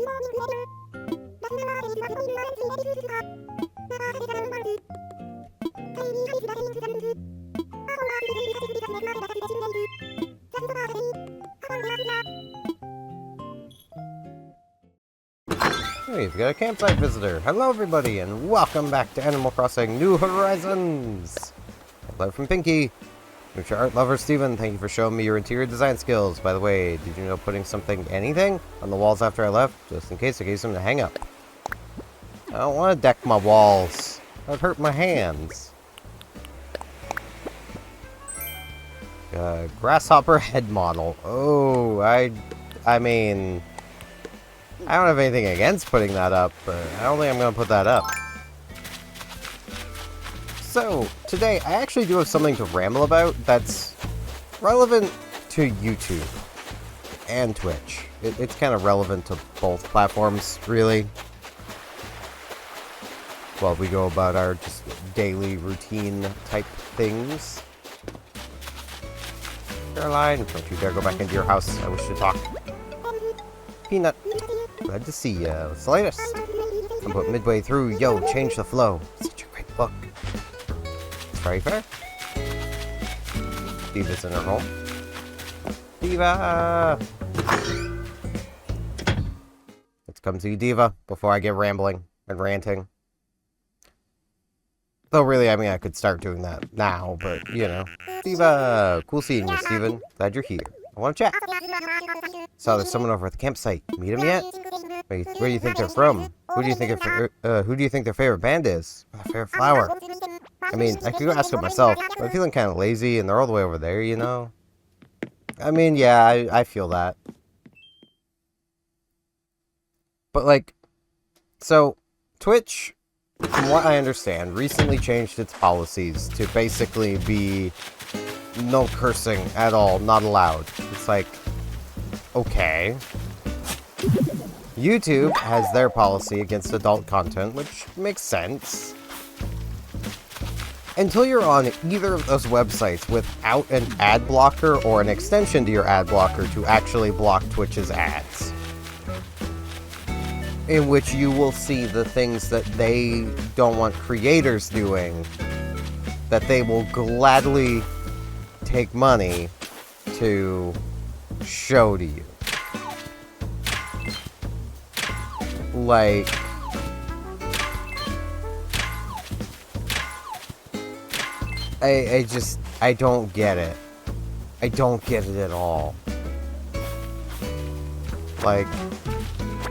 Hey, we've got a campsite visitor. Hello everybody, and welcome back to Animal Crossing New Horizons! Hello from Pinky. Future art lover Steven, thank you for showing me your interior design skills. By the way, did you know putting anything on the walls after I left? Just in case I gave them to hang up. I don't want to deck my walls. That'd hurt my hands. Grasshopper head model. Oh, I mean, I don't have anything against putting that up, but I don't think I'm going to put that up. So, today I actually do have something to ramble about that's relevant to YouTube and Twitch. It's kind of relevant to both platforms, really. While we go about our just daily routine type things. Caroline, don't you dare go back into your house. I wish to talk. Peanut. Glad to see ya. What's the latest? I'm about midway through. Yo, change the flow. Such a great book. It's very fair. Diva's in her home. Diva! Let's come see Diva before I get rambling and ranting. Though really, I mean, I could start doing that now, but, you know. Diva! Cool seeing you, Steven. Glad you're here. I want to chat. Saw there's someone over at the campsite. Meet him yet? Where do you think they're from? Who do you think their favorite band is? Or their favorite flower? I mean, I could go ask them myself, but I'm feeling kind of lazy, and they're all the way over there, you know? I mean, yeah, I feel that. But, like, so, Twitch, from what I understand, recently changed its policies to basically be no cursing at all, not allowed. It's like, okay. YouTube has their policy against adult content, which makes sense. Until you're on either of those websites without an ad blocker or an extension to your ad blocker to actually block Twitch's ads. In which you will see the things that they don't want creators doing, that they will gladly take money to show to you. Like, I don't get it. I don't get it at all. Like,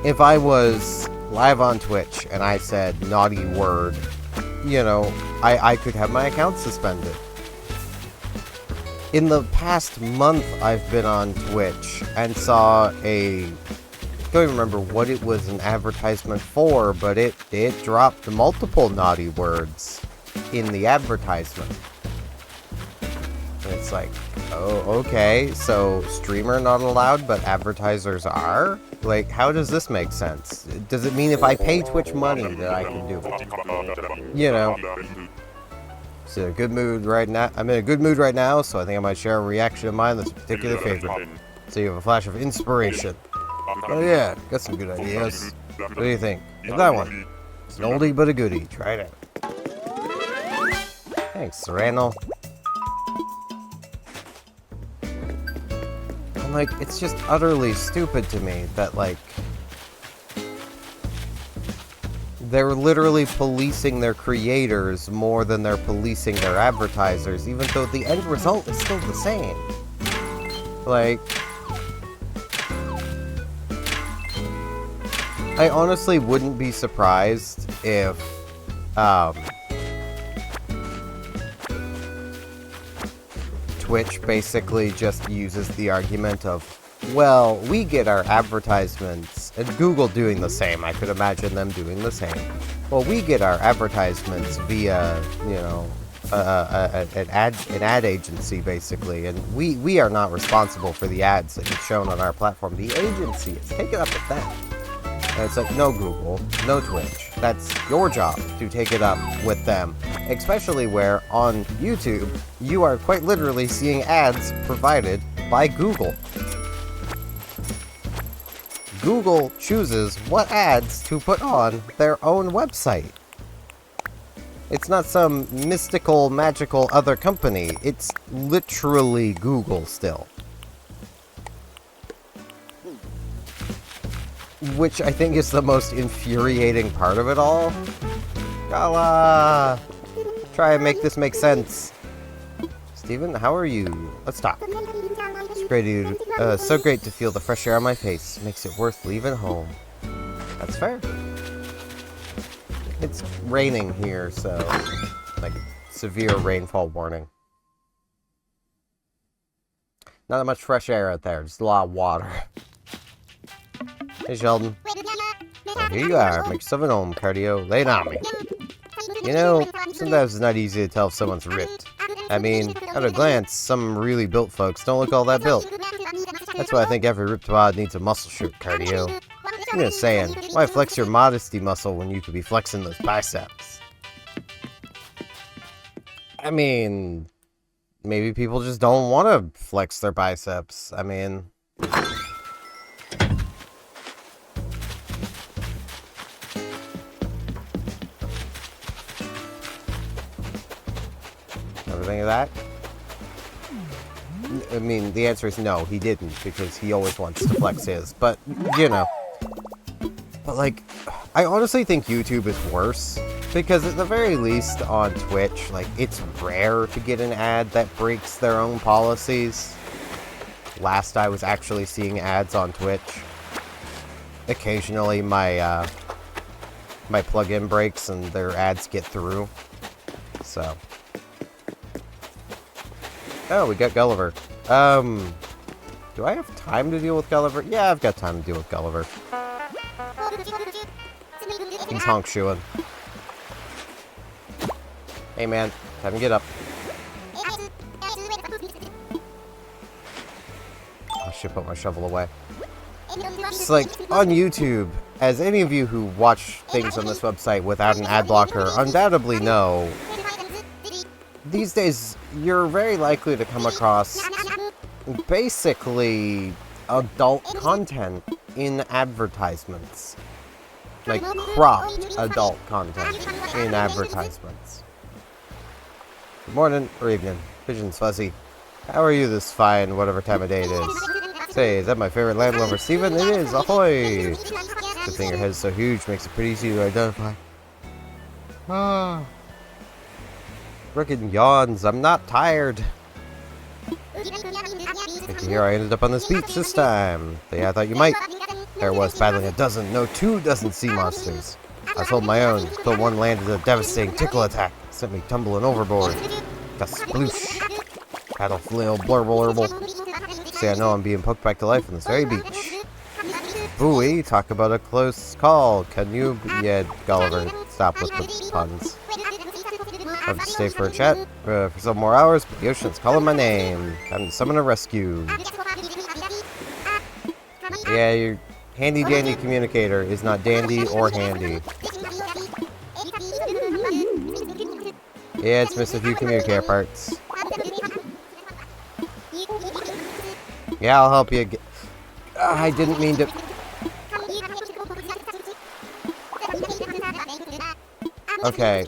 if I was live on Twitch and I said naughty word, you know, I could have my account suspended. In the past month, I've been on Twitch and saw I don't even remember what it was an advertisement for, but it dropped multiple naughty words in the advertisement. And it's like, oh, okay, so streamer not allowed, but advertisers are? Like, how does this make sense? Does it mean if I pay Twitch money that I can do it? You know. It's in a good mood right now. I'm in a good mood right now, so I think I might share a reaction of mine that's a particular favorite. So you have a flash of inspiration. Oh yeah, got some good ideas. What do you think? Like that one. It's an oldie but a goodie. Try it out. Thanks, Randall. I'm like, it's just utterly stupid to me that, like, they're literally policing their creators more than they're policing their advertisers, even though the end result is still the same. Like, I honestly wouldn't be surprised if, Twitch basically just uses the argument of, well, we get our advertisements, and Google doing the same, I could imagine them doing the same. Well, we get our advertisements via, you know, an ad agency, basically, and we are not responsible for the ads that get shown on our platform. The agency is. Take it up with them. And it's like, no Google, no Twitch. That's your job to take it up with them. Especially where, on YouTube, you are quite literally seeing ads provided by Google. Google chooses what ads to put on their own website. It's not some mystical, magical other company. It's literally Google still. Which I think is the most infuriating part of it all. Gala! Try and make this make sense. Steven, how are you? Let's talk. It's great so great to feel the fresh air on my face. Makes it worth leaving home. That's fair. It's raining here, so like severe rainfall warning. Not that much fresh air out there, just a lot of water. Hey Sheldon. So here you are, make yourself at home, cardio. Lay it on me. You know, sometimes it's not easy to tell if someone's ripped. I mean, at a glance, some really built folks don't look all that built. That's why I think every ripped bod needs a muscle shirt, cardio. I'm just saying, why flex your modesty muscle when you could be flexing those biceps? I mean, maybe people just don't want to flex their biceps. I mean... Everything of that? I mean, the answer is no, he didn't, because he always wants to flex his, but, you know. But, like, I honestly think YouTube is worse, because at the very least on Twitch, like, it's rare to get an ad that breaks their own policies. Last I was actually seeing ads on Twitch. Occasionally my, my plugin breaks and their ads get through, so... Oh, we got Gulliver. Do I have time to deal with Gulliver? Yeah, I've got time to deal with Gulliver. He's honk shoeing. Hey man, have him get up. I should put my shovel away. It's like, on YouTube, as any of you who watch things on this website without an ad blocker undoubtedly know, these days, you're very likely to come across basically adult content in advertisements. Like, cropped adult content in advertisements. Good morning, or evening. Pigeon's fuzzy. How are you this fine, whatever time of day it is? Say, is that my favorite landlubber, Steven? It is, ahoy! Good thing your head is so huge, makes it pretty easy to identify. Ah. Frickin' yawns, I'm not tired. Here I ended up on this beach this time. Yeah, I thought you might. There was battling a dozen, no 2 dozen sea monsters. I was holding my own, till one landed a devastating tickle attack. Sent me tumbling overboard. Got sploosh. Paddle flail blurble herbal. See, I know I'm being poked back to life on this very beach. Booey, talk about a close call. Can you... Yeah, Gulliver, stop with the puns. I'll have to stay for a chat for some more hours, but the ocean's calling my name. Time to summon a rescue. Yeah, your handy-dandy communicator is not dandy or handy. Yeah, it's missing a few communicator parts. Yeah, I'll help you get... I didn't mean to... Okay.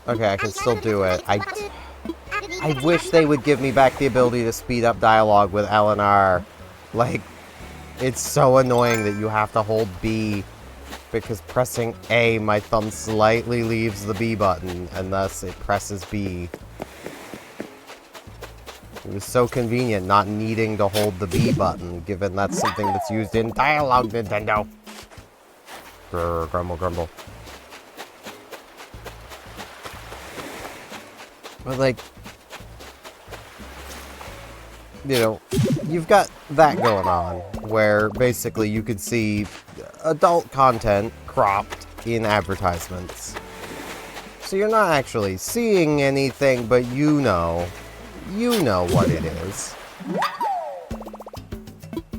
Okay, I can still do it. I wish they would give me back the ability to speed up dialogue with L and R. Like, it's so annoying that you have to hold B, because pressing A, my thumb slightly leaves the B button, and thus it presses B. It was so convenient not needing to hold the B button, given that's something that's used in dialogue, Nintendo. Grr, grumble, grumble. But, like, you know, you've got that going on, where basically you could see adult content cropped in advertisements. So you're not actually seeing anything, but you know what it is.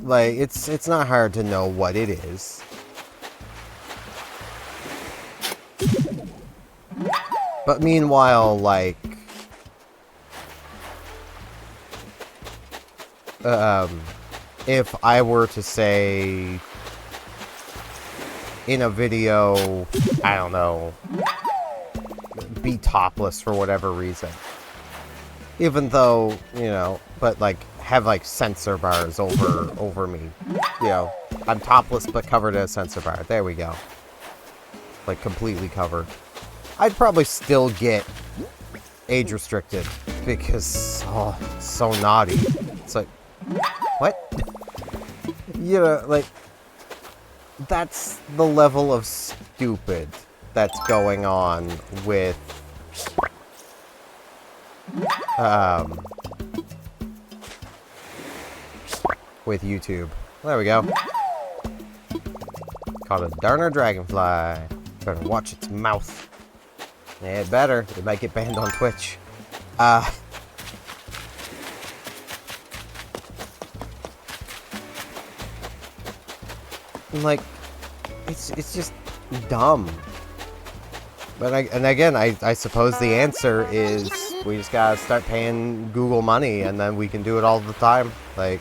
Like, it's not hard to know what it is. But meanwhile, like, if I were to say, in a video, I don't know, be topless for whatever reason. Even though, you know, but like have like censor bars over me. You know, I'm topless but covered in a censor bar. There we go. Like completely covered. I'd probably still get age restricted because it's so naughty. It's like, what? You know, like, that's the level of stupid that's going on with YouTube. There we go. Caught a darner dragonfly. Better watch its mouth. Yeah, it better. It might get banned on Twitch. Like, it's just dumb. But I suppose the answer is we just gotta start paying Google money, and then we can do it all the time. Like,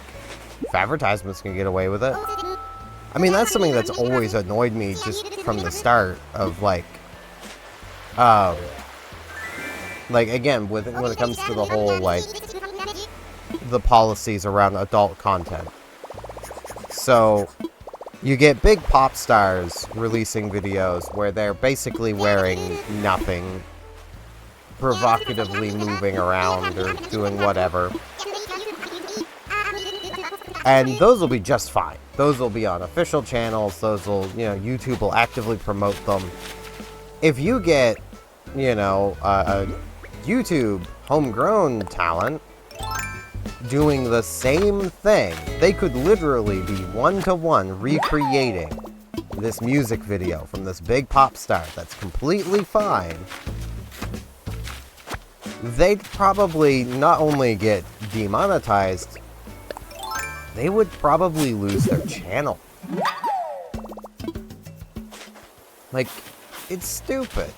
if advertisements can get away with it. I mean, that's something that's always annoyed me just from the start of, like, again, when it comes to the whole, like, the policies around adult content. So, you get big pop stars releasing videos where they're basically wearing nothing, provocatively moving around or doing whatever. And those will be just fine. Those will be on official channels. Those will, you know, YouTube will actively promote them. If you get, you know, a YouTube homegrown talent doing the same thing, they could literally be one-to-one recreating this music video from this big pop star that's completely fine. They'd probably not only get demonetized, they would probably lose their channel. Like, it's stupid.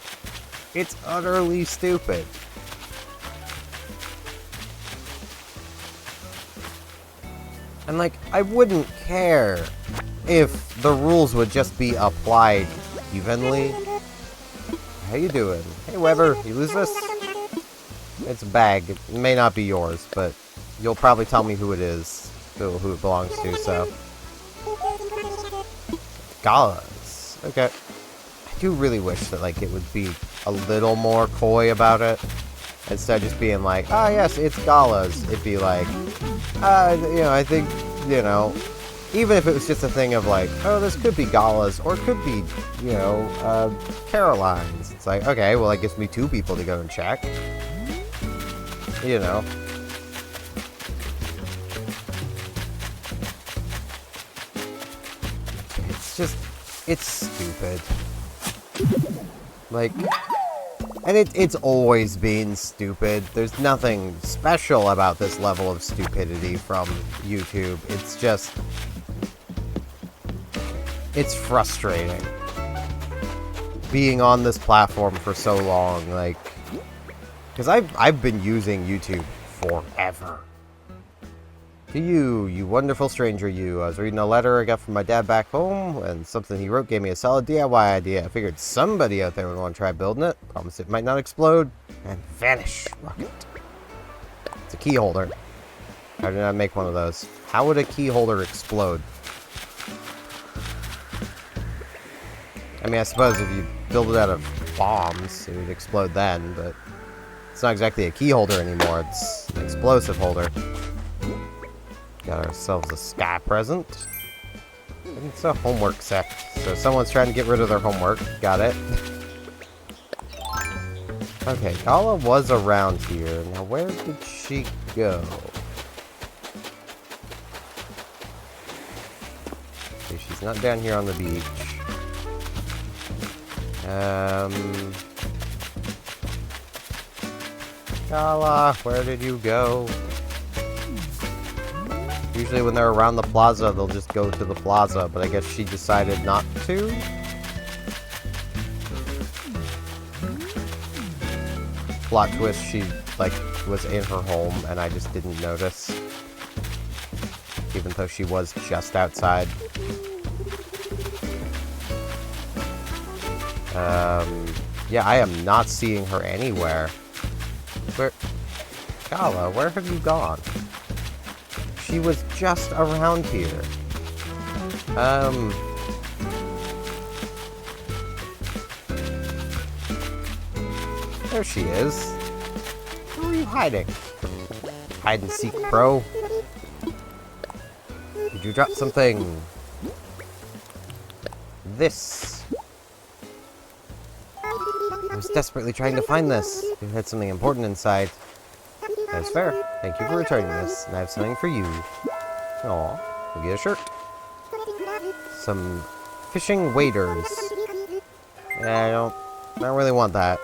It's utterly stupid. And, like, I wouldn't care if the rules would just be applied evenly. How you doing? Hey, Weber, you lose this? It's a bag. It may not be yours, but you'll probably tell me who it is. Who it belongs to, so. Galas. Okay. I do really wish that, like, it would be a little more coy about it. Instead of just being like, ah, yes, it's galas. It'd be like, you know, I think, you know, even if it was just a thing of like, oh, this could be galas, or it could be, you know, Caroline's. It's like, okay, well, that gives me two people to go and check. You know. It's stupid. Like, and it's always been stupid. There's nothing special about this level of stupidity from YouTube. It's just, it's frustrating. Being on this platform for so long, like, because I've been using YouTube forever. To you, you wonderful stranger, you. I was reading a letter I got from my dad back home, and something he wrote gave me a solid DIY idea. I figured somebody out there would want to try building it. Promise it might not explode. And vanish. Rocket. It's a key holder. How did I make one of those? How would a key holder explode? I mean, I suppose if you build it out of bombs, it would explode then, but it's not exactly a key holder anymore. It's an explosive holder. Got ourselves a sky present. It's a homework set. So someone's trying to get rid of their homework. Got it. Okay, Gala was around here. Now where did she go? Okay, she's not down here on the beach. Gala, where did you go? Usually when they're around the plaza, they'll just go to the plaza, but I guess she decided not to? Plot twist, she, like, was in her home, and I just didn't notice. Even though she was just outside. Yeah, I am not seeing her anywhere. Gala, where have you gone? She was just around here. There she is. Where are you hiding? Hide and seek, bro. Did you drop something? This. I was desperately trying to find this. You had something important inside. That's fair. Thank you for returning this, and I have something for you. Aw, you'll get a shirt. Some fishing waders. Yeah, I don't really want that.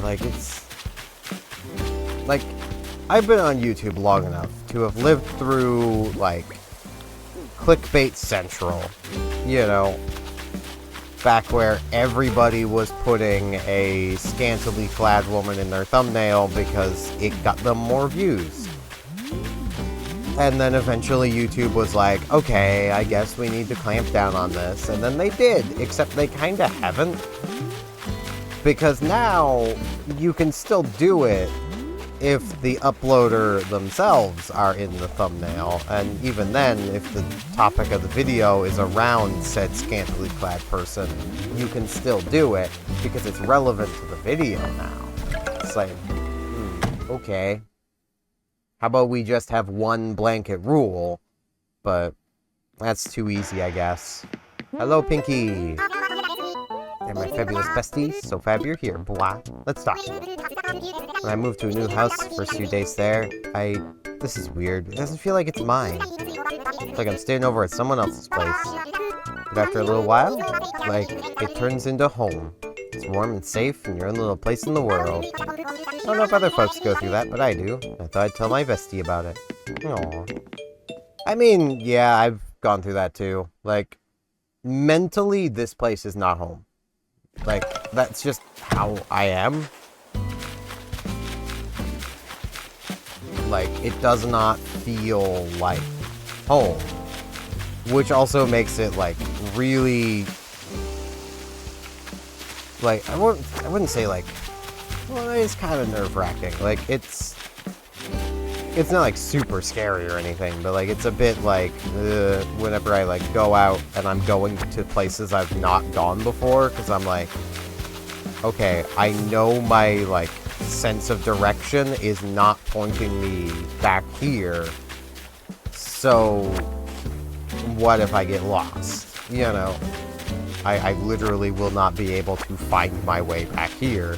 Like, it's... Like, I've been on YouTube long enough to have lived through, like, Clickbait Central. You know, back where everybody was putting a scantily clad woman in their thumbnail because it got them more views. And then eventually YouTube was like, okay, I guess we need to clamp down on this. And then they did, except they kinda haven't. Because now, you can still do it if the uploader themselves are in the thumbnail, and even then, if the topic of the video is around said scantily clad person, you can still do it, because it's relevant to the video now. It's like, okay. How about we just have one blanket rule? But that's too easy, I guess. Hello, Pinky! And my fabulous bestie, so fab you're here, blah. Let's talk. When I moved to a new house, first few days there, this is weird. It doesn't feel like it's mine. It's like I'm staying over at someone else's place. But after a little while, like, it turns into home. It's warm and safe, and you're in a little place in the world. I don't know if other folks go through that, but I do. I thought I'd tell my bestie about it. Aww. I mean, yeah, I've gone through that too. Like, mentally, this place is not home. Like, that's just how I am. Like, it does not feel like home. Which also makes it, like, really... Like, I wouldn't say, like... Well, it's kind of nerve-wracking. Like, it's not, like, super scary or anything, but, like, it's a bit, like, whenever I, like, go out and I'm going to places I've not gone before, because I'm like, okay, I know my, like, sense of direction is not pointing me back here, so what if I get lost? You know, I literally will not be able to find my way back here.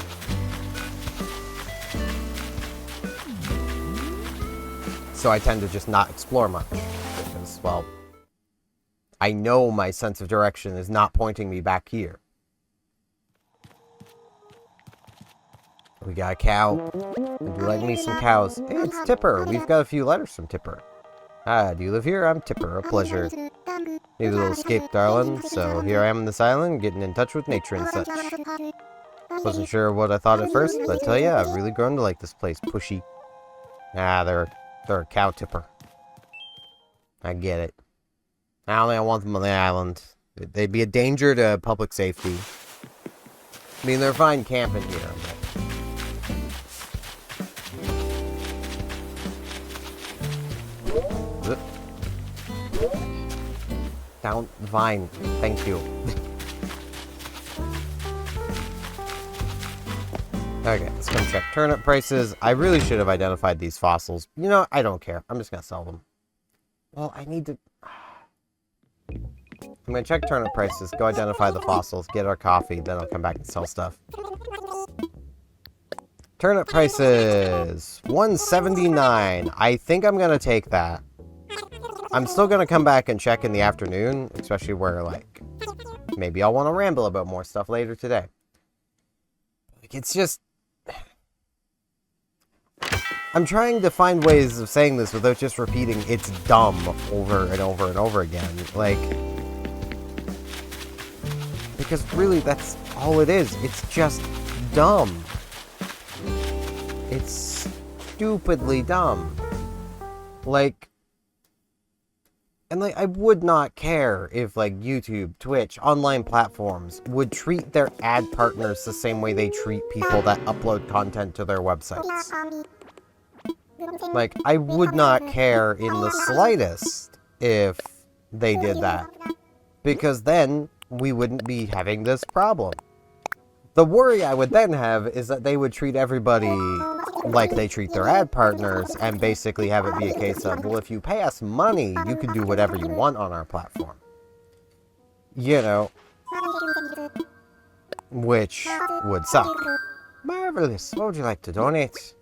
So I tend to just not explore much, because, well, I know my sense of direction is not pointing me back here. We got a cow. Would you like me some cows? Hey, it's Tipper. We've got a few letters from Tipper. Ah, do you live here? I'm Tipper. A pleasure. Need a little escape, darling. So here I am on this island, getting in touch with nature and such. Wasn't sure what I thought at first, but I tell ya, I've really grown to like this place. Pushy. Ah, they're a cow tipper. I get it. I don't want them on the island. They'd be a danger to public safety. I mean, they're fine camping here, but... Down the vine. Thank you. Okay, let's come check turnip prices. I really should have identified these fossils. You know, I don't care. I'm just gonna sell them. Well, I need to... I'm gonna check turnip prices, go identify the fossils, get our coffee, then I'll come back and sell stuff. Turnip prices! $1.79. I think I'm gonna take that. I'm still gonna come back and check in the afternoon, especially where, like, maybe I'll want to ramble about more stuff later today. Like, it's just... I'm trying to find ways of saying this without just repeating it's dumb over and over and over again. Like... Because really, that's all it is. It's just dumb. It's stupidly dumb. Like, and like, I would not care if like YouTube, Twitch, online platforms would treat their ad partners the same way they treat people that upload content to their websites. Like, I would not care in the slightest if they did that, because then we wouldn't be having this problem. The worry I would then have is that they would treat everybody like they treat their ad partners, and basically have it be a case of, well, if you pay us money, you can do whatever you want on our platform. You know, which would suck. Marvelous. What would you like to donate?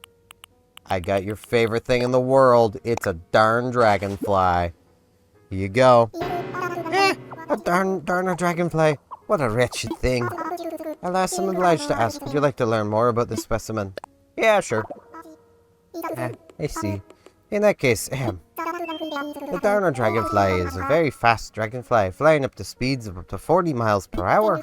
I got your favorite thing in the world. It's a darn dragonfly. Here you go. A darn dragonfly. What a wretched thing. Alas, I'm obliged to ask, would you like to learn more about this specimen? Yeah, sure. I see. In that case, the Darner dragonfly is a very fast dragonfly, flying up to speeds of up to 40 miles per hour.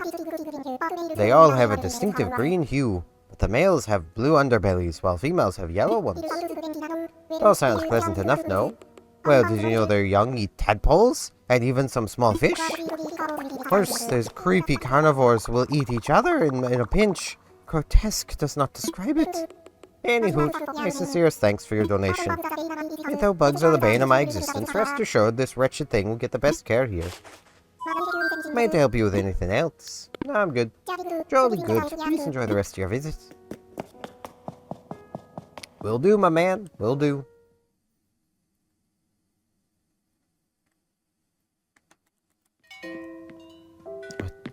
They all have a distinctive green hue, but the males have blue underbellies, while females have yellow ones. It all sounds pleasant enough, no? Well, did you know their young eat tadpoles, and even some small fish? Of course, there's creepy carnivores who will eat each other in a pinch. Grotesque does not describe it. Anywho, my sincerest thanks for your donation. And though bugs are the bane of my existence, rest assured this wretched thing will get the best care here. May I help you with anything else? No, I'm good. Jolly good. Please enjoy the rest of your visit. Will do, my man. Will do.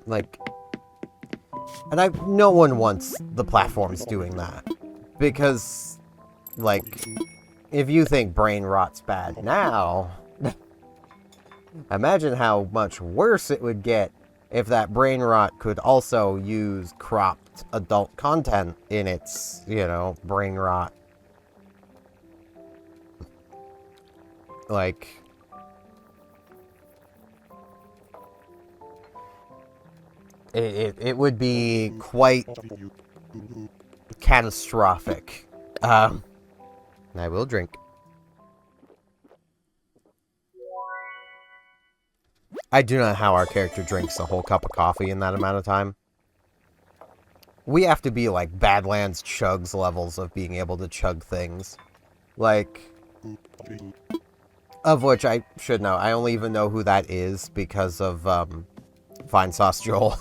Like, and no one wants the platforms doing that. Because, like, if you think brain rot's bad now, imagine how much worse it would get if that brain rot could also use cropped adult content in its, you know, brain rot. Like, it would be quite catastrophic. I will drink. I do not know how our character drinks a whole cup of coffee in that amount of time. We have to be like Badlands Chugs levels of being able to chug things. Like, of which I should know. I only even know who that is because of Fine Sauce Joel.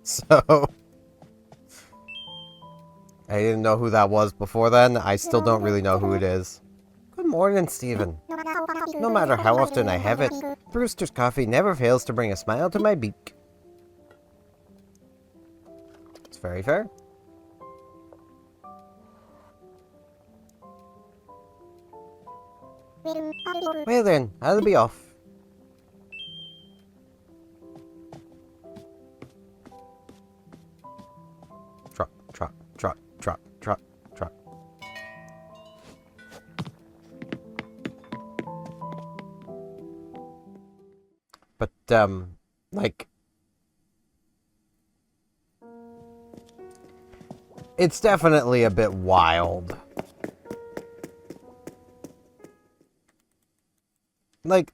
So I didn't know who that was before then. I still don't really know who it is. Good morning, Stephen. No matter how often I have it, Brewster's coffee never fails to bring a smile to my beak. It's very fair. Well then, I'll be off. Trot, trot, trot, trot, trot, trot. But, like, it's definitely a bit wild. Like,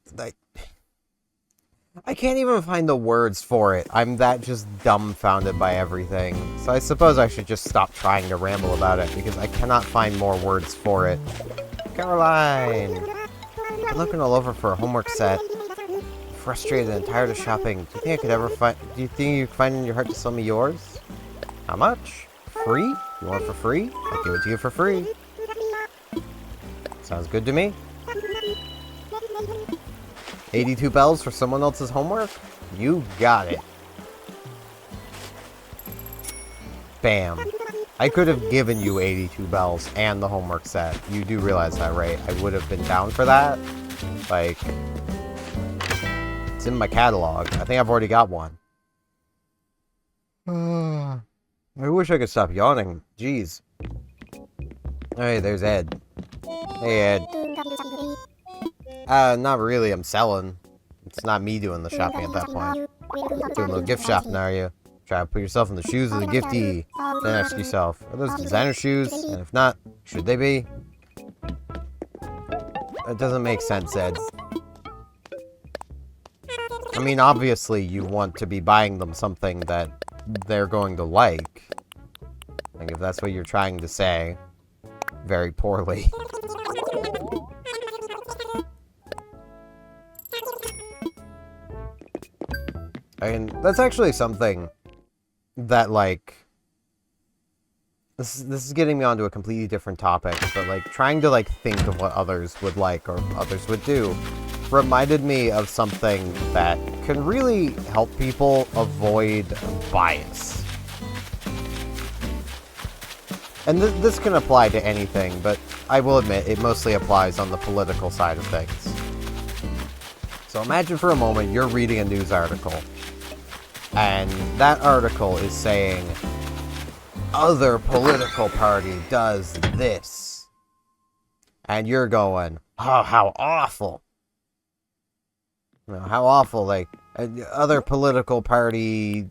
I can't even find the words for it. I'm that just dumbfounded by everything. So I suppose I should just stop trying to ramble about it, because I cannot find more words for it. Caroline! I'm looking all over for a homework set. I'm frustrated and tired of shopping. Do you think I could ever find... Do you think you could find in your heart to sell me yours? How much? Free? You want it for free? I'll give it to you for free. Sounds good to me. 82 bells for someone else's homework? You got it. Bam. I could have given you 82 bells and the homework set. You do realize that, right? I would have been down for that. Like, it's in my catalog. I think I've already got one. I wish I could stop yawning. Jeez. Hey, there's Ed. Hey, Ed. Not really. I'm selling. It's not me doing the shopping at that point. Doing a little gift shopping, are you? Try to put yourself in the shoes of the giftee. Then ask yourself, are those designer shoes? And if not, should they be? That doesn't make sense, Ed. I mean, obviously you want to be buying them something that they're going to like. Like, if that's what you're trying to say. Very poorly. And that's actually something that, like... This is getting me onto a completely different topic, but, like, trying to, like, think of what others would like or others would do reminded me of something that can really help people avoid bias. And this can apply to anything, but I will admit it mostly applies on the political side of things. So imagine for a moment you're reading a news article, and that article is saying, other political party does this. And you're going, oh, how awful. You know, how awful, like, other political party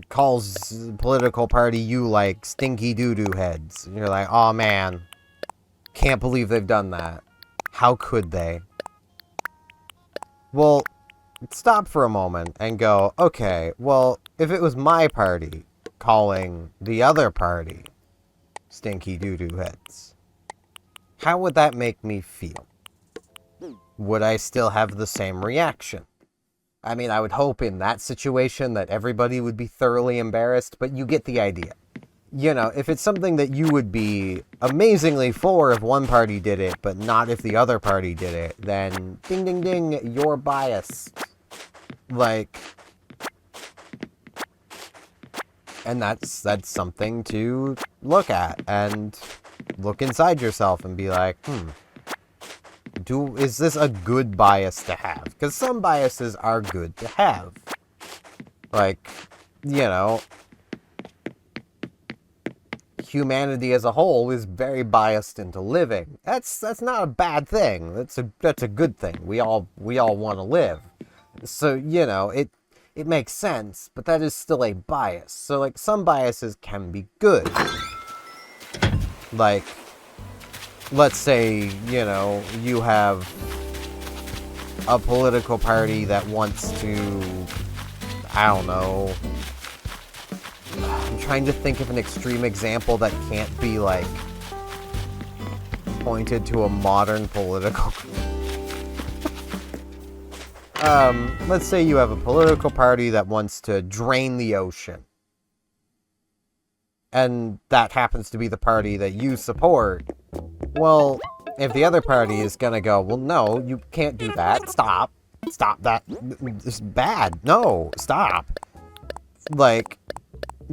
calls political party you like stinky doo-doo heads. And you're like, oh man, can't believe they've done that. How could they? Well, stop for a moment and go, okay, well, if it was my party calling the other party stinky doo-doo heads, how would that make me feel? Would I still have the same reaction? I mean, I would hope in that situation that everybody would be thoroughly embarrassed, but you get the idea. You know, if it's something that you would be amazingly for if one party did it, but not if the other party did it, then ding ding ding, you're biased. Like, and that's something to look at and look inside yourself and be like, is this a good bias to have? Because some biases are good to have. Like, you know, humanity as a whole is very biased into living. That's not a bad thing. That's a good thing. We all want to live. So, you know, it makes sense, but that is still a bias. So, like, some biases can be good. Like, let's say, you know, you have a political party that wants to, I don't know, I'm trying to think of an extreme example that can't be, like, pointed to a modern political let's say you have a political party that wants to drain the ocean. And that happens to be the party that you support. Well, if the other party is gonna go, well, no, you can't do that. Stop that. It's bad. No, stop. Like,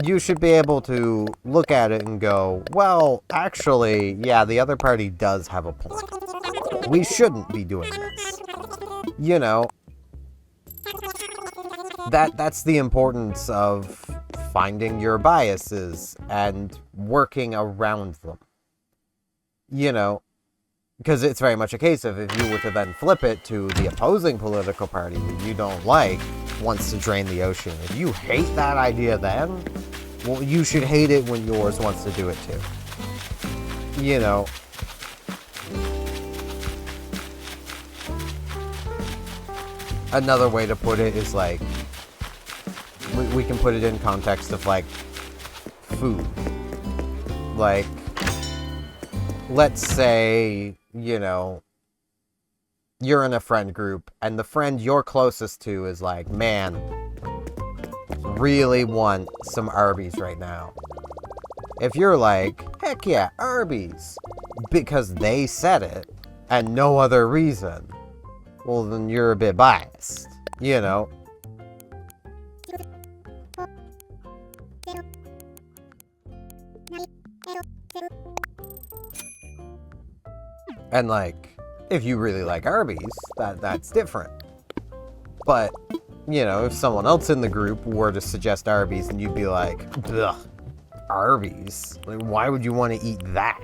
you should be able to look at it and go, well, actually, yeah, the other party does have a point. We shouldn't be doing this. You know, that's the importance of finding your biases and working around them. You know, because it's very much a case of if you were to then flip it to the opposing political party that you don't like wants to drain the ocean. If you hate that idea then, well, you should hate it when yours wants to do it too. You know. Another way to put it is like, we can put it in context of like food. Like, let's say, you know, you're in a friend group and the friend you're closest to is like, man, really want some Arby's right now. If you're like, heck yeah, Arby's, because they said it and no other reason, well, then you're a bit biased, you know? And, like, if you really like Arby's, that's different. But, you know, if someone else in the group were to suggest Arby's and you'd be like, ugh, Arby's? Like, why would you want to eat that?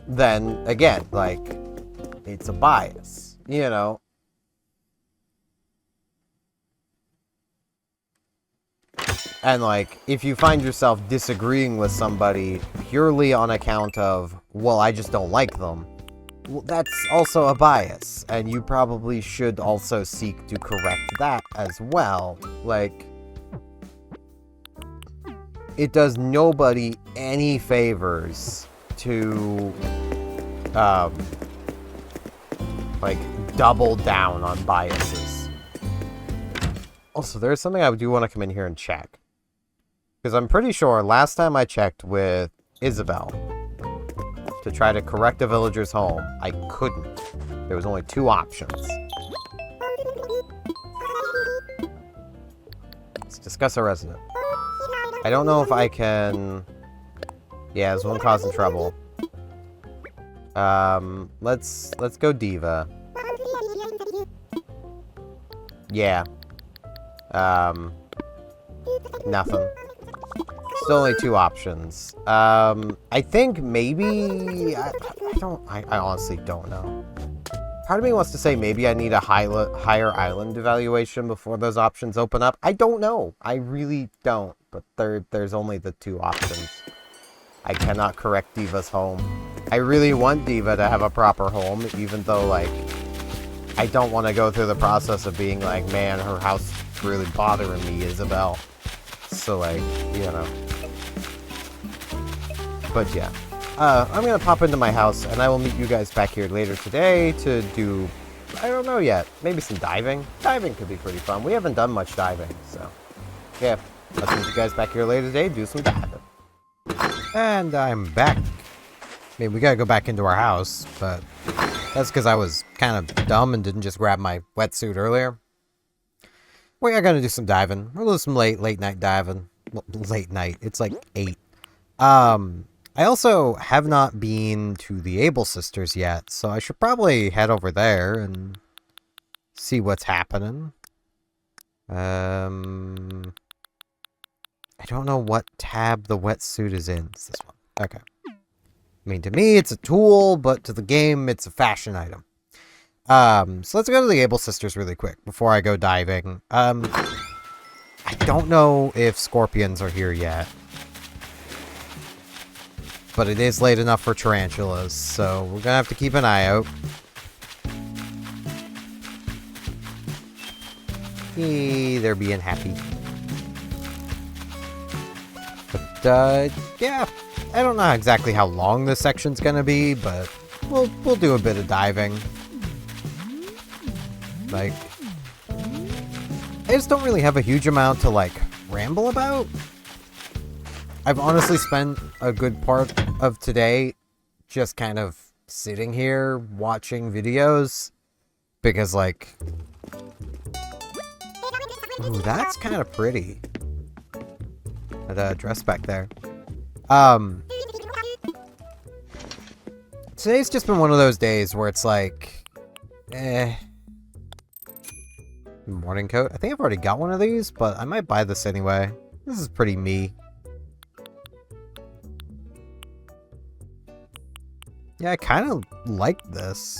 Then, again, like, it's a bias, you know? And, like, if you find yourself disagreeing with somebody purely on account of, well, I just don't like them, well, that's also a bias, and you probably should also seek to correct that as well. Like, it does nobody any favors to, like, double down on biases. Also, there's something I do want to come in here and check. Because I'm pretty sure last time I checked with Isabel to try to correct a villager's home, I couldn't. There was only 2 options. Let's discuss a resident. I don't know if I can... Yeah, there's one causing trouble. Let's go Diva. Yeah. Nothing. Still only 2 options. I think maybe... I honestly don't know. Part of me wants to say maybe I need a higher island evaluation before those options open up. I don't know. I really don't. But there's only the 2 options. I cannot correct Diva's home. I really want Diva to have a proper home, even though, like, I don't want to go through the process of being like, man, her house is really bothering me, Isabel. So, like, you know. But, yeah. I'm going to pop into my house, and I will meet you guys back here later today to do, I don't know yet, maybe some diving. Diving could be pretty fun. We haven't done much diving, so, yeah. Let's meet you guys back here later today, do some diving. And I'm back. I mean, we gotta go back into our house, but that's because I was kind of dumb and didn't just grab my wetsuit earlier. We are gonna do some diving. We'll do some late night diving. Well, late night. It's like 8. I also have not been to the Able Sisters yet, so I should probably head over there and see what's happening. I don't know what tab the wetsuit is in. It's this one. Okay. I mean, to me, it's a tool, but to the game, it's a fashion item. So let's go to the Able Sisters really quick before I go diving. I don't know if scorpions are here yet. But it is late enough for tarantulas, so we're gonna have to keep an eye out. Hey, they're being happy. But, yeah. I don't know exactly how long this section's gonna be, but we'll do a bit of diving. Like, I just don't really have a huge amount to, like, ramble about. I've honestly spent a good part of today just kind of sitting here watching videos because, like, ooh, that's kind of pretty. That dress back there. Today's just been one of those days where it's like, morning coat. I think I've already got one of these, but I might buy this anyway. This is pretty me. Yeah, I kind of like this.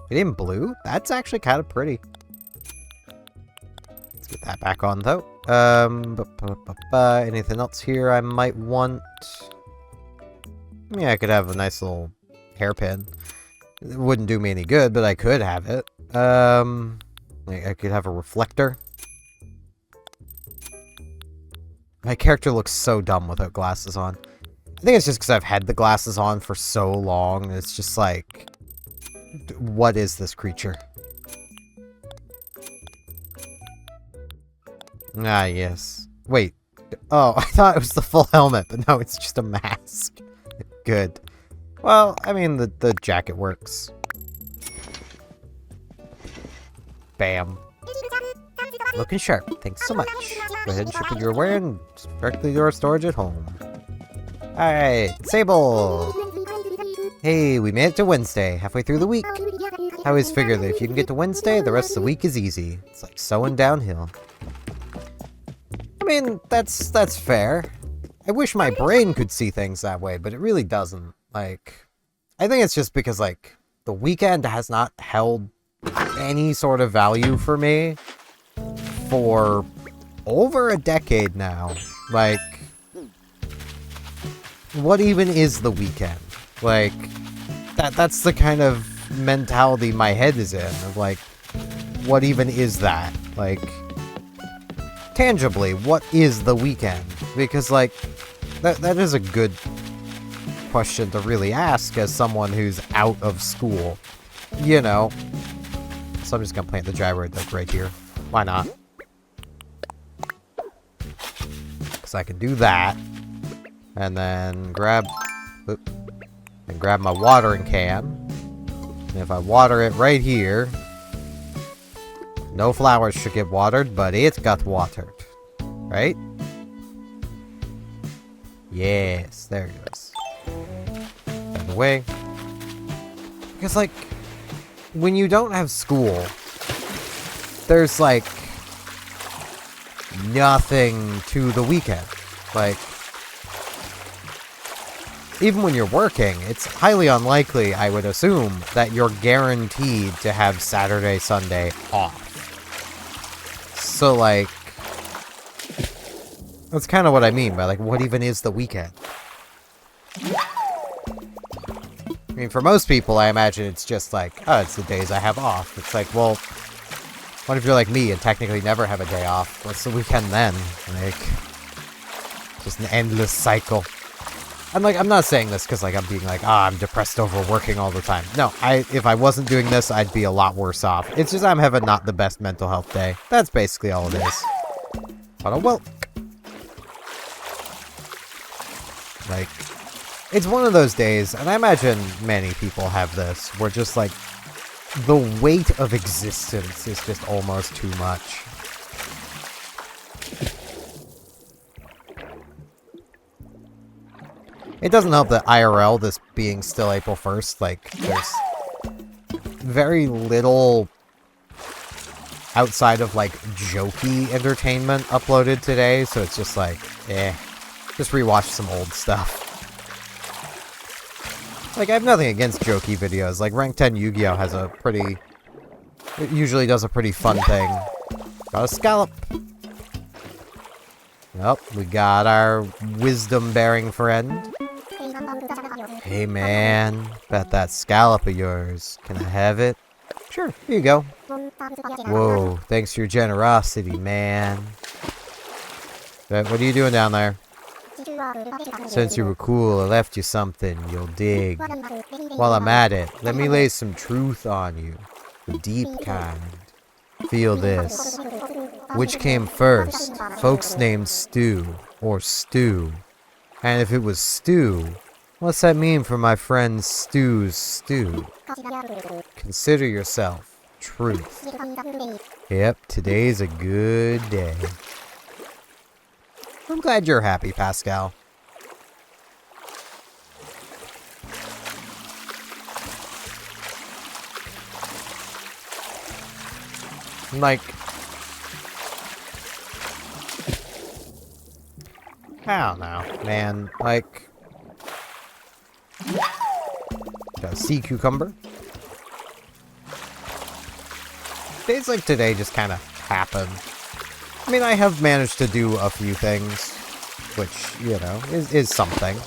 It in blue? That's actually kind of pretty. Let's get that back on, though. Anything else here I might want? Yeah, I could have a nice little hairpin. It wouldn't do me any good, but I could have it. I could have a reflector. My character looks so dumb without glasses on. I think it's just because I've had the glasses on for so long. It's just like, what is this creature? Ah, yes. Wait. Oh, I thought it was the full helmet, but no, it's just a mask. Good. Well, I mean, the jacket works. Bam. Looking sharp. Thanks so much. Go ahead and ship what you're wearing directly to our storage at home. Alright, Sable! Hey, we made it to Wednesday, halfway through the week. I always figure that if you can get to Wednesday, the rest of the week is easy. It's like sewing downhill. I mean, that's fair. I wish my brain could see things that way, but it really doesn't. Like, I think it's just because, like, the weekend has not held any sort of value for me for over a decade now. Like, what even is the weekend? Like, that's the kind of mentality my head is in. Of like, what even is that? Like, tangibly, what is the weekend? Because, like, that is a good question to really ask as someone who's out of school. You know. So I'm just gonna plant the gyro deck right here. Why not? Because I can do that. And then grab my watering can. And if I water it right here, no flowers should get watered, but it got watered. Right? Yes, there it goes. Out of the way. Because, like, when you don't have school, there's, like, nothing to the weekend. Like, even when you're working, it's highly unlikely, I would assume, that you're guaranteed to have Saturday, Sunday off. So, like, that's kind of what I mean by, like, what even is the weekend? I mean, for most people, I imagine it's just like, oh, it's the days I have off. It's like, well, what if you're like me and technically never have a day off? What's the weekend then? Like, just an endless cycle. And, like, I'm not saying this because, like, I'm being like, I'm depressed over working all the time. No, if I wasn't doing this, I'd be a lot worse off. It's just I'm having not the best mental health day. That's basically all it is. But, well, like, it's one of those days, and I imagine many people have this, where just, like, the weight of existence is just almost too much. It doesn't help that IRL, this being still April 1st, like, there's very little outside of, like, jokey entertainment uploaded today, so it's just like, just rewatch some old stuff. Like, I have nothing against jokey videos. Like, Rank 10 Yu-Gi-Oh! Has a pretty... It usually does a pretty fun thing. Got a scallop. Well, we got our wisdom-bearing friend. Hey, man. Bet that scallop of yours. Can I have it? Sure, here you go. Whoa, thanks for your generosity, man. But what are you doing down there? Since you were cool, I left you something you'll dig. While I'm at it, let me lay some truth on you. The deep kind. Feel this. Which came first? Folks named Stew, or Stew. And if it was Stew, what's that mean for my friend Stew's stew? Consider yourself. Truth. Yep, today's a good day. I'm glad you're happy, Pascal. Like, I don't know, man. Like, got a sea cucumber. Days like today just kind of happen. I mean, I have managed to do a few things, which, you know, is something.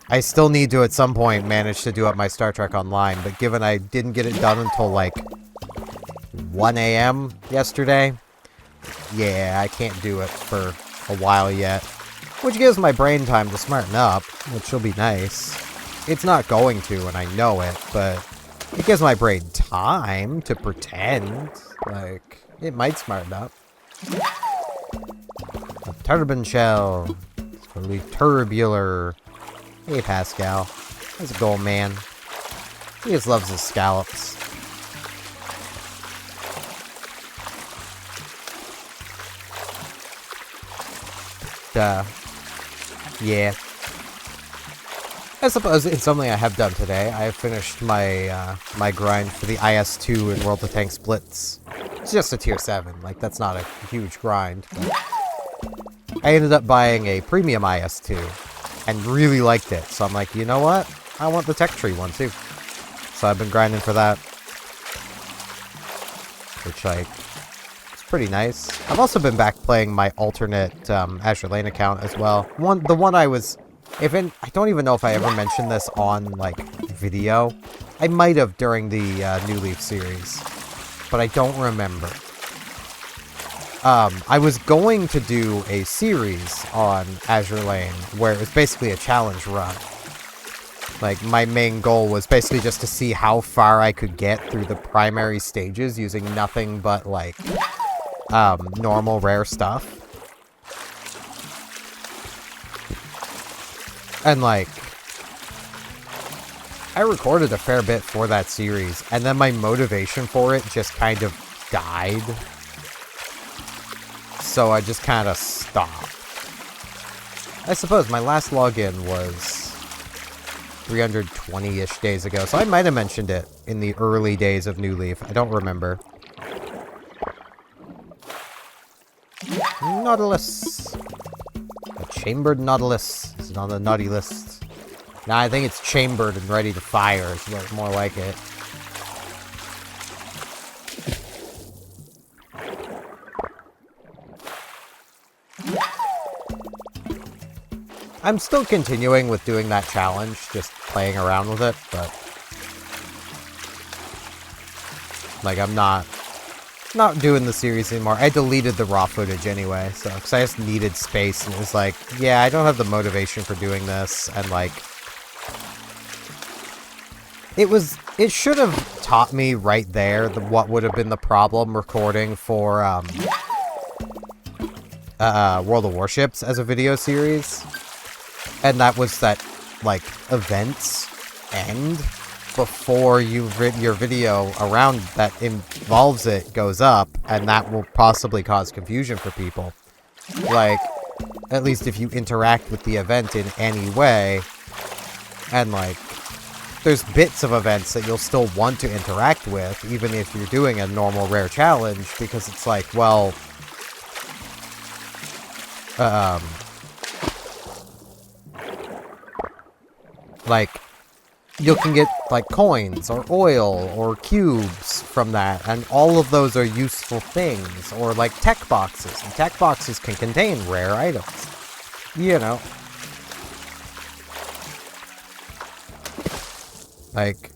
I still need to, at some point, manage to do up my Star Trek Online, but given I didn't get it done until, like, 1 a.m. yesterday, yeah, I can't do it for a while yet. Which gives my brain time to smarten up, which will be nice. It's not going to, and I know it, but it gives my brain time to pretend. Like, it might smarten up. A turbine shell. It's totally turbular. Hey, Pascal. How's it going, man? He just loves his scallops. Yeah. I suppose it's something I have done today. I have finished my my grind for the IS-2 in World of Tanks Blitz. It's just a tier 7. Like, that's not a huge grind. But I ended up buying a premium IS-2 and really liked it. So I'm like, you know what? I want the tech tree one too. So I've been grinding for that. Which, like, it's pretty nice. I've also been back playing my alternate Azure Lane account as well. The one I was... I don't even know if I ever mentioned this on, like, video. I might have during the New Leaf series, but I don't remember. I was going to do a series on Azure Lane where it was basically a challenge run. Like, my main goal was basically just to see how far I could get through the primary stages using nothing but, like, normal rare stuff. And, like, I recorded a fair bit for that series, and then my motivation for it just kind of died. So I just kind of stopped. I suppose my last login was 320-ish days ago, so I might have mentioned it in the early days of New Leaf. I don't remember. Nautilus. A chambered Nautilus is on the naughty list. Nah, I think it's chambered and ready to fire is more like it. I'm still continuing with doing that challenge, just playing around with it, but like I'm not doing the series anymore. I deleted the raw footage anyway, so because I just needed space, and it was like, yeah, I don't have the motivation for doing this, and like it should have taught me right there what would have been the problem recording for World of Warships as a video series. And that was that, like, events end before your video around that involves it goes up, and that will possibly cause confusion for people. Like, at least if you interact with the event in any way, and, like, there's bits of events that you'll still want to interact with, even if you're doing a normal rare challenge, because it's like, well, like, you can get, like, coins, or oil, or cubes from that, and all of those are useful things, or, like, tech boxes, and tech boxes can contain rare items, you know. Like,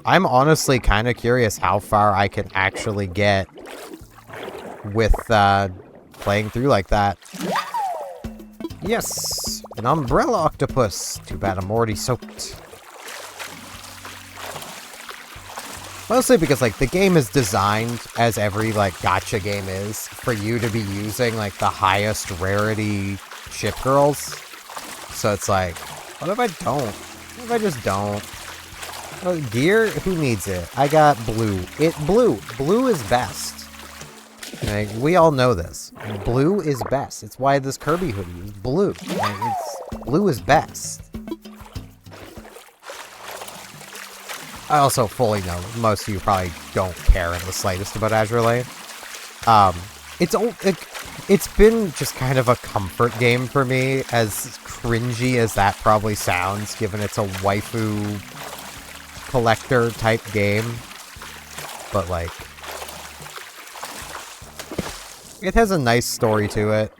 I'm honestly kind of curious how far I can actually get with, playing through like that. Yes! An umbrella octopus! Too bad I'm already soaked. Mostly because, like, the game is designed, as every, like, gacha game is, for you to be using, like, the highest rarity ship girls. So it's like, what if I don't? What if I just don't? Oh, gear? Who needs it? I got blue. Blue is best. Like, we all know this. Blue is best. It's why this Kirby hoodie is blue. Like, blue is best. I also fully know most of you probably don't care in the slightest about Azure Lane. It's been just kind of a comfort game for me, as cringy as that probably sounds, given it's a waifu collector type game. But, like, it has a nice story to it.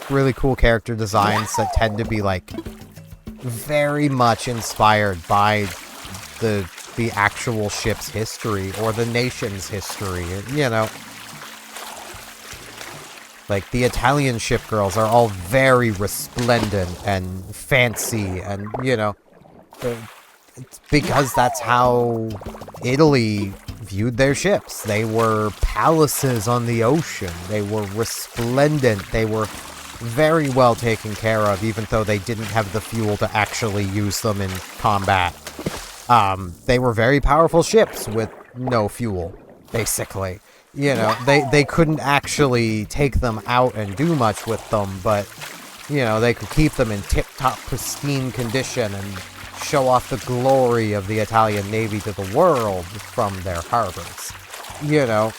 Really cool character designs that tend to be, like, very much inspired by the actual ship's history, or the nation's history, you know. Like, the Italian ship girls are all very resplendent and fancy, and, you know, it's because that's how Italy viewed their ships. They were palaces on the ocean. They were resplendent. They were very well taken care of, even though they didn't have the fuel to actually use them in combat. They were very powerful ships with no fuel, basically. You know, they couldn't actually take them out and do much with them, but, you know, they could keep them in tip-top pristine condition and show off the glory of the Italian Navy to the world from their harbors. You know.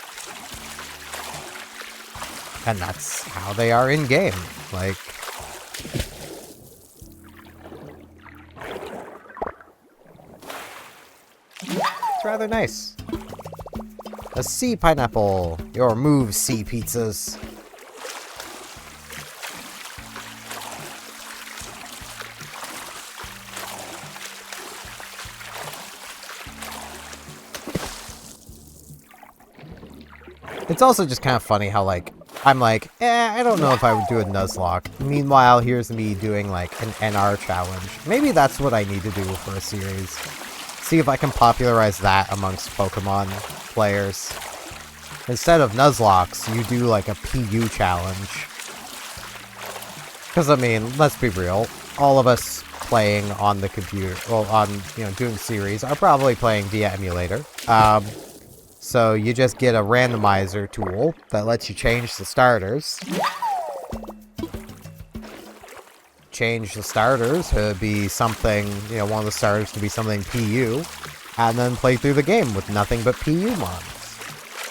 And that's how they are in-game. Like, it's rather nice. A sea pineapple. Your move, sea pizzas. It's also just kind of funny how, like, I'm like, I don't know if I would do a Nuzlocke. Meanwhile, here's me doing, like, an NR challenge. Maybe that's what I need to do for a series. See if I can popularize that amongst Pokemon players. Instead of Nuzlocks, you do, like, a PU challenge. Because, I mean, let's be real. All of us playing on the computer, well, on, you know, doing series, are probably playing via emulator. So you just get a randomizer tool that lets you change the starters. Change the starters to be something, you know, one of the starters to be something PU, and then play through the game with nothing but PU mons.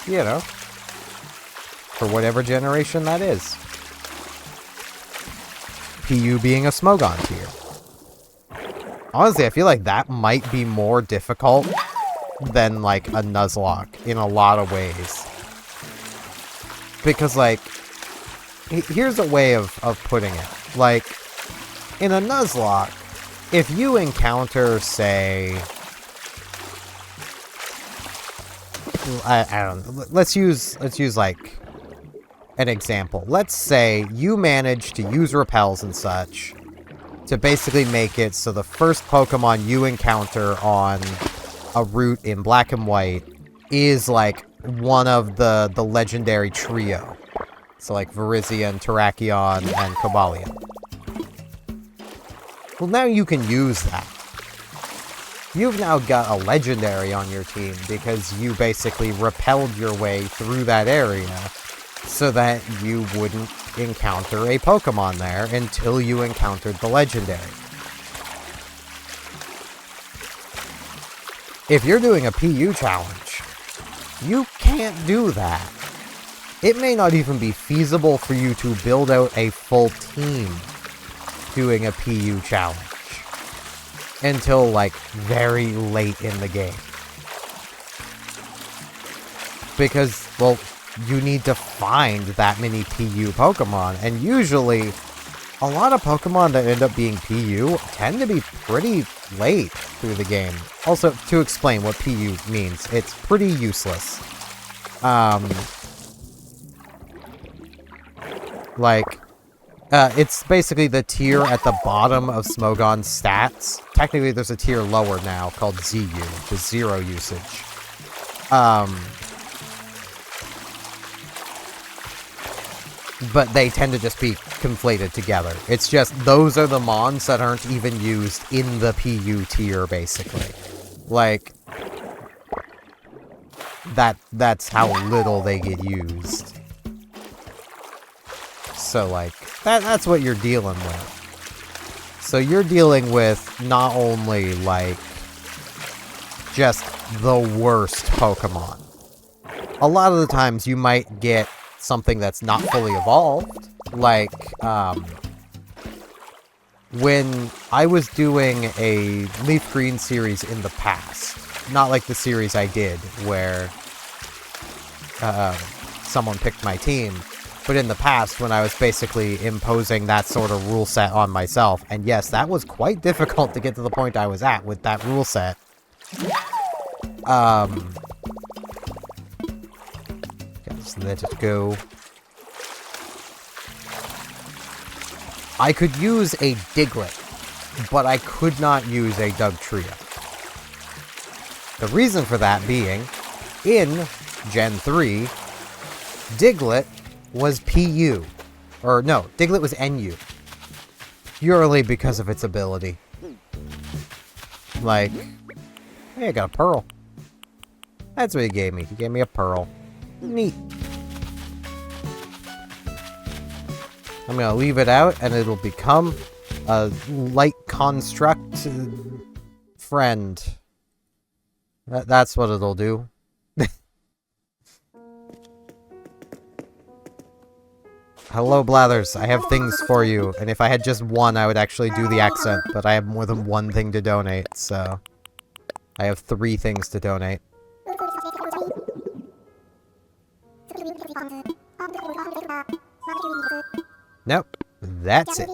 You know. For whatever generation that is. PU being a Smogon tier. Honestly, I feel like that might be more difficult than, like, a Nuzlocke in a lot of ways. Because, like, here's a way of putting it. Like, in a Nuzlocke, if you encounter, say... I don't know. Let's use, like, an example. Let's say you manage to use repels and such to basically make it so the first Pokemon you encounter on a route in Black and White is, like, one of the legendary trio. So, like, Virizion, Terrakion, and Cobalion. Well, now you can use that. You've now got a legendary on your team because you basically repelled your way through that area so that you wouldn't encounter a Pokemon there until you encountered the legendary. If you're doing a PU challenge, you can't do that. It may not even be feasible for you to build out a full team doing a PU challenge until, like, very late in the game. Because, well, you need to find that many PU Pokemon, and usually a lot of Pokemon that end up being PU tend to be pretty late through the game. Also, to explain what PU means, it's pretty useless. It's basically the tier at the bottom of Smogon's stats. Technically, there's a tier lower now called ZU, which is zero usage. But they tend to just be conflated together. It's just, those are the mons that aren't even used in the PU tier, basically. Like, that's how little they get used. So, like, that's what you're dealing with. So you're dealing with not only, like, just the worst Pokemon. A lot of the times you might get something that's not fully evolved. Like, when I was doing a Leaf Green series in the past, not like the series I did where someone picked my team, but in the past when I was basically imposing that sort of rule set on myself, and yes, that was quite difficult to get to the point I was at with that rule set. Just let it go. I could use a Diglett, but I could not use a Dugtrio. The reason for that being, in Gen 3, Diglett was PU. Or no, Diglett was NU. Purely because of its ability. Like, hey, I got a pearl. That's what he gave me. He gave me a pearl. Neat. I'm gonna leave it out, and it'll become a light construct friend. That's what it'll do. Hello, Blathers. I have things for you, and if I had just one, I would actually do the accent, but I have more than one thing to donate, so... I have 3 things to donate. Nope. That's it.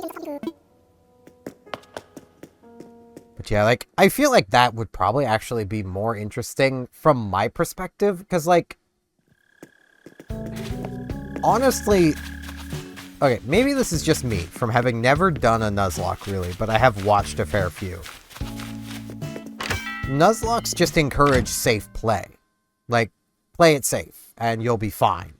But yeah, like, I feel like that would probably actually be more interesting from my perspective, because, like, Honestly, okay, maybe this is just me, from having never done a Nuzlocke, really, but I have watched a fair few. Nuzlocks just encourage safe play. Like, play it safe, and you'll be fine.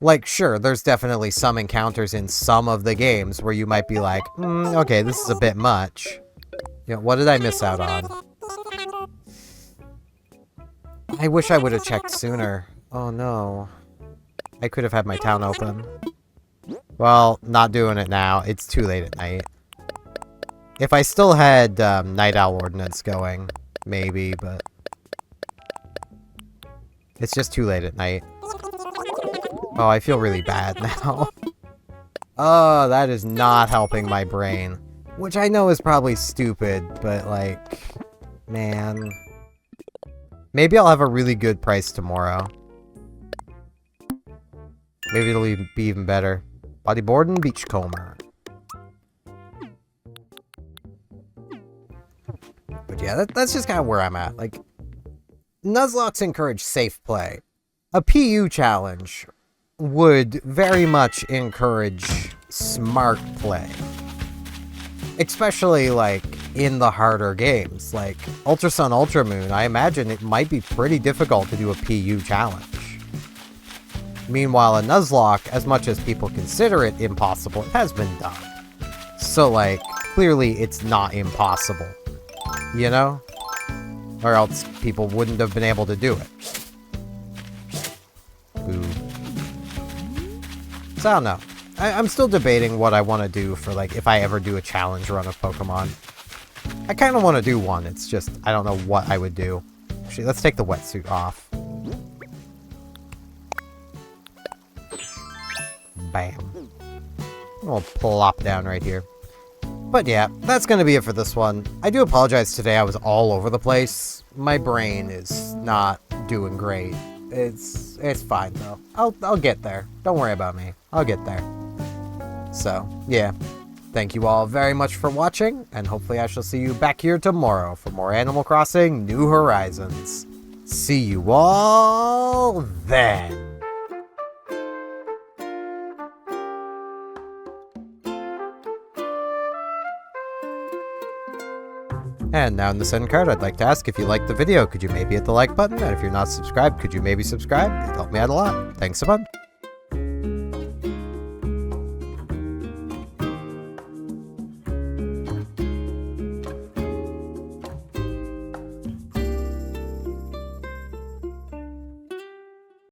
Like, sure, there's definitely some encounters in some of the games where you might be like, okay, this is a bit much. You know, what did I miss out on? I wish I would have checked sooner. Oh no. I could have had my town open. Well, not doing it now. It's too late at night. If I still had Night Owl Ordinance going, maybe, but... It's just too late at night. Oh, I feel really bad now. Oh, that is not helping my brain. Which I know is probably stupid, but like... Man... Maybe I'll have a really good price tomorrow. Maybe it'll be even better. Bodyboard and Beachcomber. But yeah, that's just kind of where I'm at. Like, Nuzlocks encourage safe play. A PU challenge would very much encourage smart play. Especially, like, in the harder games. Like, Ultra Sun, Ultra Moon, I imagine it might be pretty difficult to do a PU challenge. Meanwhile, a Nuzlocke, as much as people consider it impossible, it has been done. So, like, clearly it's not impossible. You know? Or else people wouldn't have been able to do it. Boo. So, I don't know. I'm still debating what I want to do for, like, if I ever do a challenge run of Pokemon. I kind of want to do one, it's just, I don't know what I would do. Actually, let's take the wetsuit off. Bam. We'll plop down right here. But yeah, that's going to be it for this one. I do apologize today, I was all over the place. My brain is not doing great. It's fine, though. I'll get there. Don't worry about me. I'll get there. So, yeah. Thank you all very much for watching, and hopefully I shall see you back here tomorrow for more Animal Crossing New Horizons. See you all then! And now in this end card, I'd like to ask if you liked the video, could you maybe hit the like button? And if you're not subscribed, could you maybe subscribe? It'd help me out a lot. Thanks a bunch.